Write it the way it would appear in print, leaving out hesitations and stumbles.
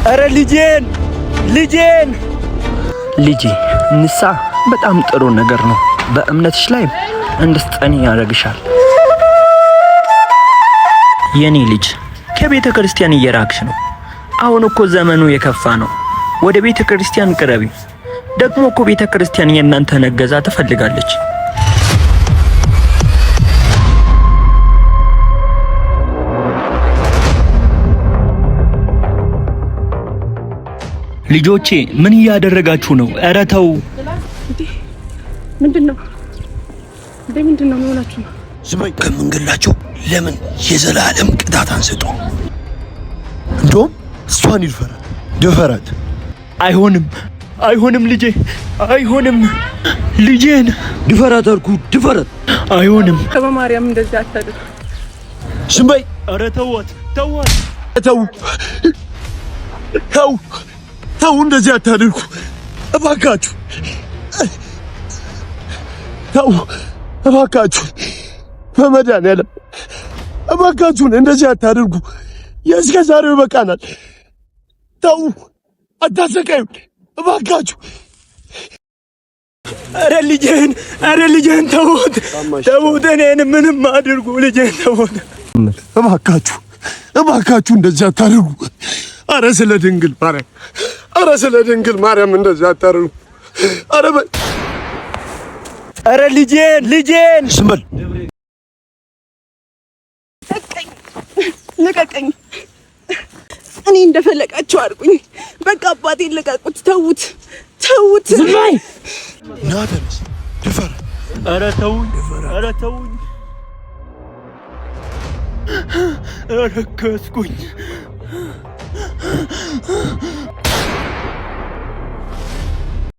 አረ ልጄን ልጄ ንሳ በጣም ጥሩ ነገር ነው። በእምነትሽ ላይ እንድትጸኒ ያደርግሻል። የኔ ልጅ ከቤተ ክርስቲያን እየራቅሽ ነው። አሁን እኮ ዘመኑ የከፋ ነው። ወደ ቤተ ክርስቲያን ቅረቢ። ደግሞ እኮ ቤተ ክርስቲያን የእናንተን እገዛ ትፈልጋለች። ልጆቼ ምን እያደረጋችሁ ነው? ኧረ ተው። ምንድነው ሆናችሁ? ዝመይ ከምንገላቸው ለምን የዘላለም ቅጣት አንሰጡ? እንደውም እሷን ድፈራት። አይሆንም ልጄ፣ አይሆንም። ልጄን ድፈራት አልኩ፣ ድፈራት። አይሆንም። በማርያም እንደዚህ አታድርግ። ዝመይ ኧረ ተዋት። ተው፣ እንደዚህ አታድርጉ እባካችሁ። እባካችሁ በመድኃኒዓለም እባካችሁን እንደዚህ አታድርጉ። የእስከ ዛሬው ይበቃናል። ተው፣ አታሰቃዩን እባካችሁ። ኧረ ልጄን ተውት። እኔን ምንም አድርጉ። ልጄን ተውት እባካችሁ እንደዚህ አታድርጉ። አረ ስለ ድንግል ማርያም እንደዚህ አታድርጉ። አረ ልጄን ስምል ልቀቀኝ። እኔ እንደፈለጋችሁ አድርጉኝ። በቃ አባቴን ልቀቁት። ተውት። ዝም በይ። ና ተነስ፣ ድፈር። ኧረ ተውኝ። ረከስኩኝ።